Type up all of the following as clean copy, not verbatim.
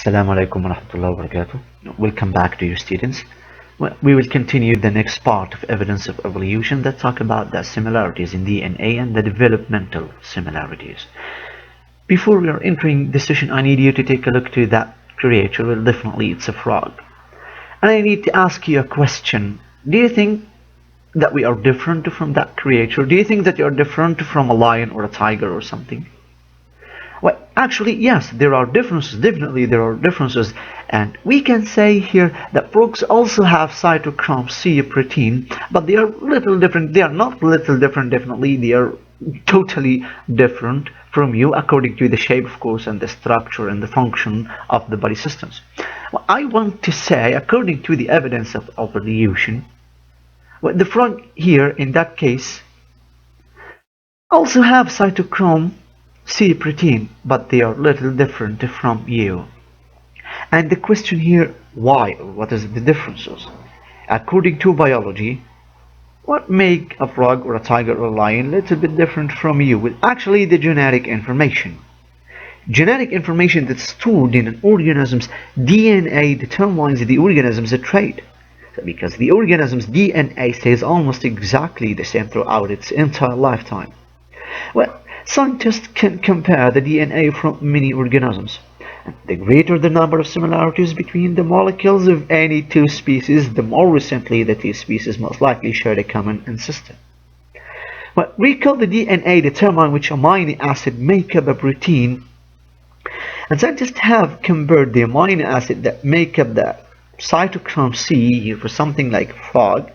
Assalamu alaikum wa rahmatullahi wa barakatuh. Welcome back to you students. We will continue the next part of evidence of evolution that talk about the similarities in DNA and the developmental similarities. Before we are entering the session, I need you to take a look to that creature. Well, definitely it's a frog. And I need to ask you a question. Do you think that we are different from that creature? Do you think that you're different from a lion or a tiger or something? Well, actually, yes, there are differences. Definitely, there are differences. And we can say here that frogs also have cytochrome C protein, but they are little different. They are not little different, definitely. They are totally different from you according to the shape, of course, and the structure and the function of the body systems. Well, I want to say, according to the evidence of evolution, well, the frog here, in that case, also have cytochrome C protein, but they are little different from you. And the question here, why? What is the differences? According to biology, what make a frog or a tiger or a lion a little bit different from you? Well, actually the genetic information. Genetic information that's stored in an organism's DNA determines the organism's trait. Because the organism's DNA stays almost exactly the same throughout its entire lifetime. Well, scientists can compare the DNA from many organisms. The greater the number of similarities between the molecules of any two species, the more recently the two species most likely shared a common ancestor. Well, recall the DNA determine which amino acid make up a protein, and scientists have compared the amino acid that make up the cytochrome C for something like frog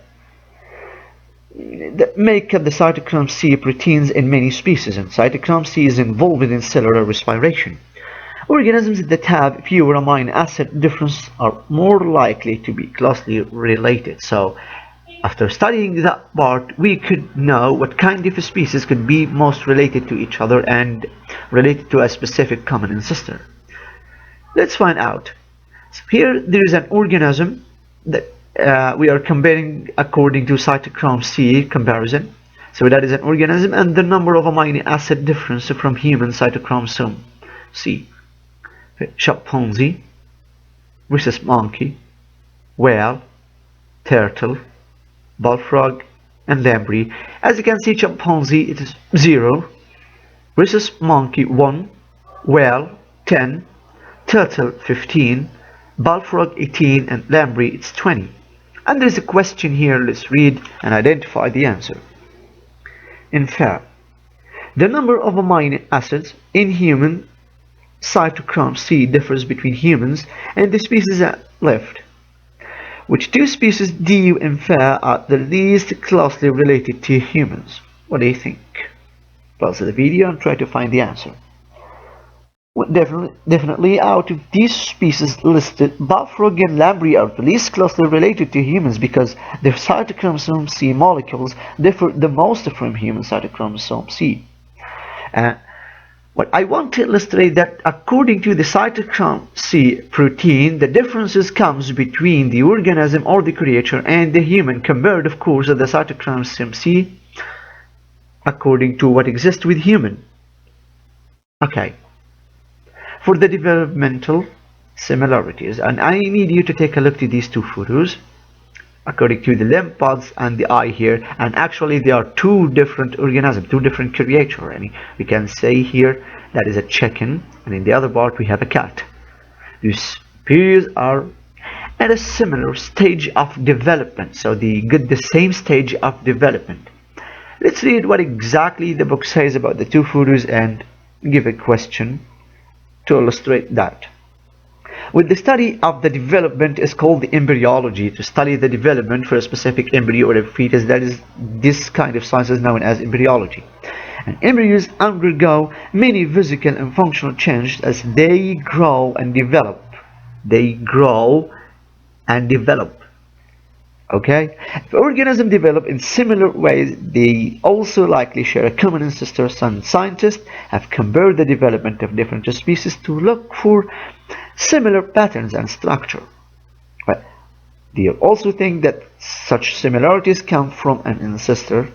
that make up the cytochrome C proteins in many species, and cytochrome C is involved in cellular respiration. Organisms that have fewer amino acid differences are more likely to be closely related. So after studying that part, we could know what kind of species could be most related to each other and related to a specific common ancestor. Let's find out. So here there is an organism that we are comparing according to cytochrome C comparison. So that is an organism and the number of amino acid difference from human cytochrome C. Chimpanzee, rhesus monkey, whale, turtle, bullfrog, and lamprey. As you can see, chimpanzee it is 0, rhesus monkey 1, whale 10, turtle 15, bullfrog 18, and lamprey it's 20. And there is a question here. Let's read and identify the answer. In fact, the number of amino acids in human cytochrome C differs between humans and the species that left. Which two species do you infer are the least closely related to humans? What do you think? Pause the video and try to find the answer. Well, definitely out of these species listed, bullfrog and lamprey are the least closely related to humans because their cytochrome C molecules differ the most from human cytochrome C. What I want to illustrate that according to the cytochrome C protein, the differences comes between the organism or the creature and the human compared, of course, to the cytochrome C according to what exists with human. Okay. For the developmental similarities, and I need you to take a look to these two photos according to the limb pods and the eye here, and actually they are two different organisms, two different creatures. I mean, we can say here that is a chicken, and in the other part we have a cat. These species are at a similar stage of development, so they get the same stage of development. Let's read what exactly the book says about the two photos and give a question to illustrate that. With the study of the development is called the embryology. To study the development for a specific embryo or a fetus, that is, this kind of science is known as embryology. And embryos undergo many physical and functional changes as they grow and develop. They grow and develop. Okay? If organisms develop in similar ways, they also likely share a common ancestor. Some scientists have compared the development of different species to look for similar patterns and structure. But they also think that such similarities come from an ancestor.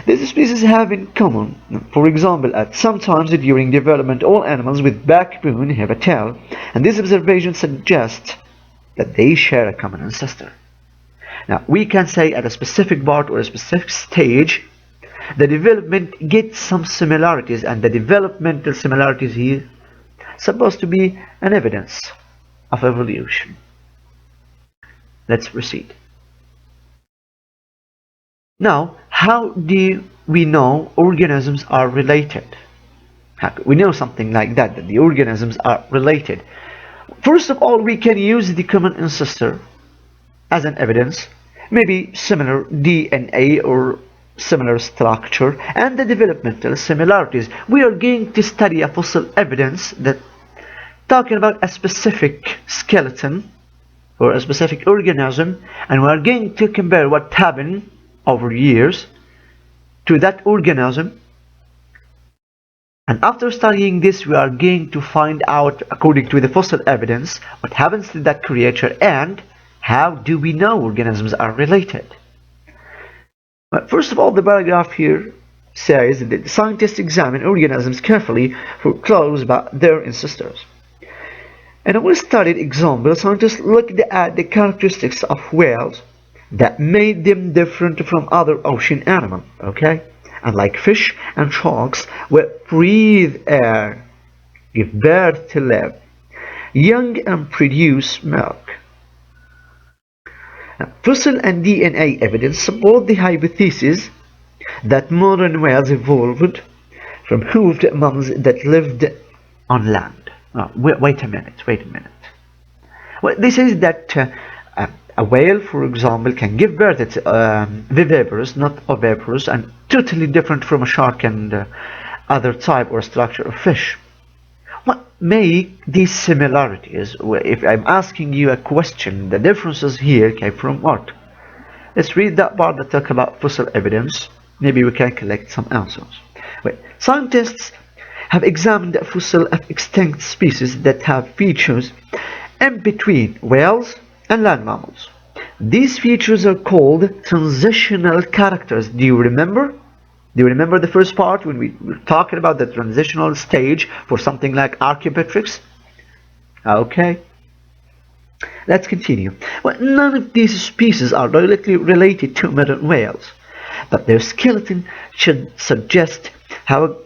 These species have in common, for example, at some times during development all animals with backbone have a tail, and this observation suggests that they share a common ancestor. Now, we can say at a specific part or a specific stage, the development gets some similarities, and the developmental similarities here supposed to be an evidence of evolution. Let's proceed. Now, how do we know organisms are related? We know something like that, that the organisms are related. First of all, we can use the common ancestor as an evidence, maybe similar DNA or similar structure, and the developmental similarities. We are going to study a fossil evidence that talking about a specific skeleton or a specific organism, and we are going to compare what happened over years to that organism, and after studying this we are going to find out, according to the fossil evidence, what happens to that creature and how do we know organisms are related. But first of all, the paragraph here says that scientists examine organisms carefully for clues about their ancestors. In a well-studied example, scientists looked at the characteristics of whales that made them different from other ocean animals, okay? Unlike fish and sharks, which breathe air, give birth to live, young and produce milk. Now, fossil and DNA evidence support the hypothesis that modern whales evolved from hoofed mammals that lived on land. Wait a minute. Well, this is that a whale, for example, can give birth to viviparous, not oviparous, and totally different from a shark and other type or structure of fish. What make these similarities? If I'm asking you a question, the differences here came from what? Let's read that part that talk about fossil evidence. Maybe we can collect some answers. Scientists have examined the fossil of extinct species that have features in between whales and land mammals. These features are called transitional characters. Do you remember? Do you remember the first part when we were talking about the transitional stage for something like Archaeopteryx? Okay. Let's continue. Well, none of these species are directly related to modern whales, but their skeleton should suggest how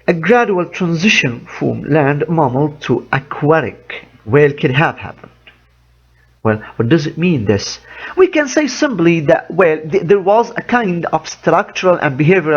a gradual transition from land mammal to aquatic whale could have happened. Well, what does it mean, this? We can say simply that, well, there was a kind of structural and behavioral